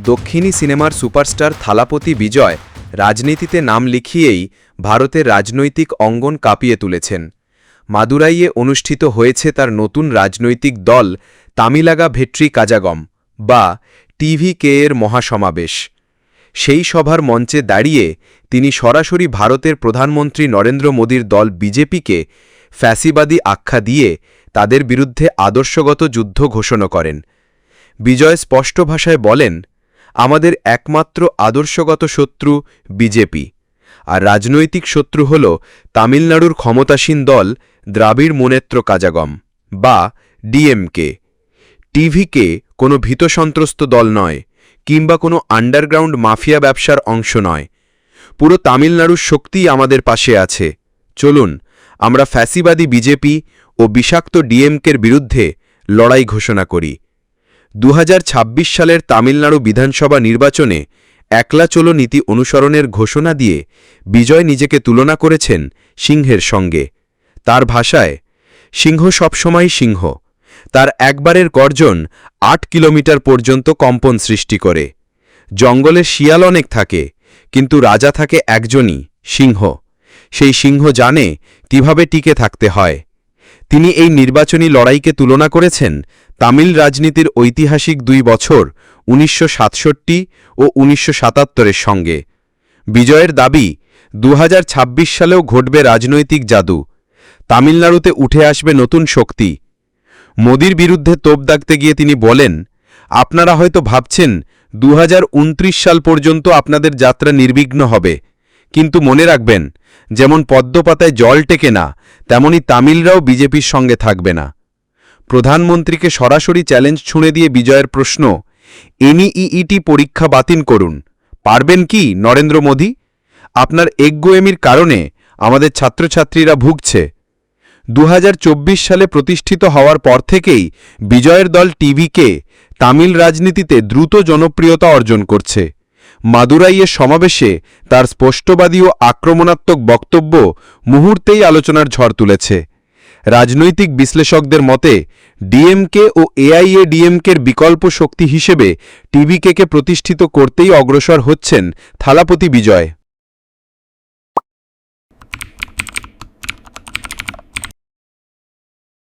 দক্ষিণী সিনেমার সুপারস্টার থালাপতি বিজয় রাজনীতিতে নাম লিখিয়েই ভারতের রাজনৈতিক অঙ্গন কাঁপিয়ে তুলেছেন। মাদুরাইয়ে অনুষ্ঠিত হয়েছে তার নতুন রাজনৈতিক দল তামিলাগা ভেট্রি কাজাগম বা টিভিকে এর মহাসমাবেশ। সেই সভার মঞ্চে দাঁড়িয়ে তিনি সরাসরি ভারতের প্রধানমন্ত্রী নরেন্দ্র মোদীর দল বিজেপিকে ফ্যাসিবাদী আখ্যা দিয়ে তাদের বিরুদ্ধে আদর্শগত যুদ্ধ ঘোষণা করেন। বিজয় স্পষ্ট ভাষায় বলেন, আমাদের একমাত্র আদর্শগত শত্রু বিজেপি, আর রাজনৈতিক শত্রু হল তামিলনাড়ুর ক্ষমতাসীন দল দ্রাবিড় মুনেত্র কাজাগম বা ডিএমকে। টিভিকে কোনো ভীতসন্ত্রস্ত দল নয়, কিংবা কোনো আন্ডারগ্রাউন্ড মাফিয়া ব্যবসার অংশ নয়। পুরো তামিলনাড়ুর শক্তিই আমাদের পাশে আছে। চলুন আমরা ফ্যাসিবাদী বিজেপি ও বিষাক্ত ডিএমকের বিরুদ্ধে লড়াই ঘোষণা করি। 2026 সালের তামিলনাড়ু বিধানসভা নির্বাচনে একলা চলো নীতি অনুসরণের ঘোষণা দিয়ে বিজয় নিজেকে তুলনা করেছেন সিংহের সঙ্গে। তার ভাষায়, সিংহ সবসময় সিংহ, তার একবারের গর্জন 8 কিলোমিটার পর্যন্ত কম্পন সৃষ্টি করে। জঙ্গলে শিয়াল অনেক থাকে, কিন্তু রাজা থাকে একজনই, সিংহ। সেই সিংহ জানে কিভাবে টিকে থাকতে হয়। তিনি এই নির্বাচনী লড়াইকে তুলনা করেছেন তামিল রাজনীতির ঐতিহাসিক 2 বছর 1967 ও 1977-এর সঙ্গে। বিজয়ের দাবি, 2026 সালেও ঘটবে রাজনৈতিক জাদু। তামিলনাড়ুতে উঠে আসবে নতুন শক্তি। মোদির বিরুদ্ধে তোপ দাগতে গিয়ে তিনি বলেন, আপনারা হয়তো ভাবছেন 2029 সাল পর্যন্ত আপনাদের যাত্রা নির্বিঘ্ন হবে, কিন্তু মনে রাখবেন, যেমন পদ্মপাতায় জল টেকে না, তেমনি তামিলরাও বিজেপির সঙ্গে থাকবে না। প্রধানমন্ত্রীকে সরাসরি চ্যালেঞ্জ ছুঁড়ে দিয়ে বিজয়ের প্রশ্ন, এনইইটি পরীক্ষা বাতিল করুন, পারবেন কি নরেন্দ্র মোদী? আপনার একগুঁয়েমির কারণে আমাদের ছাত্রছাত্রীরা ভুগছে। 2024 সালে প্রতিষ্ঠিত হওয়ার পর থেকেই বিজয়ের দল টিভিকে তামিল রাজনীতিতে দ্রুত জনপ্রিয়তা অর্জন করছে। মাদুরাইয়ের সমাবেশে তার স্পষ্টবাদী ও আক্রমণাত্মক বক্তব্য মুহূর্তেই আলোচনার ঝড় তুলেছে। রাজনৈতিক বিশ্লেষকদের মতে ডিএমকে ও এআইএডিএমকের বিকল্প শক্তি হিসেবে টিভিকে প্রতিষ্ঠিত করতেই অগ্রসর হচ্ছেন থালাপতি বিজয়।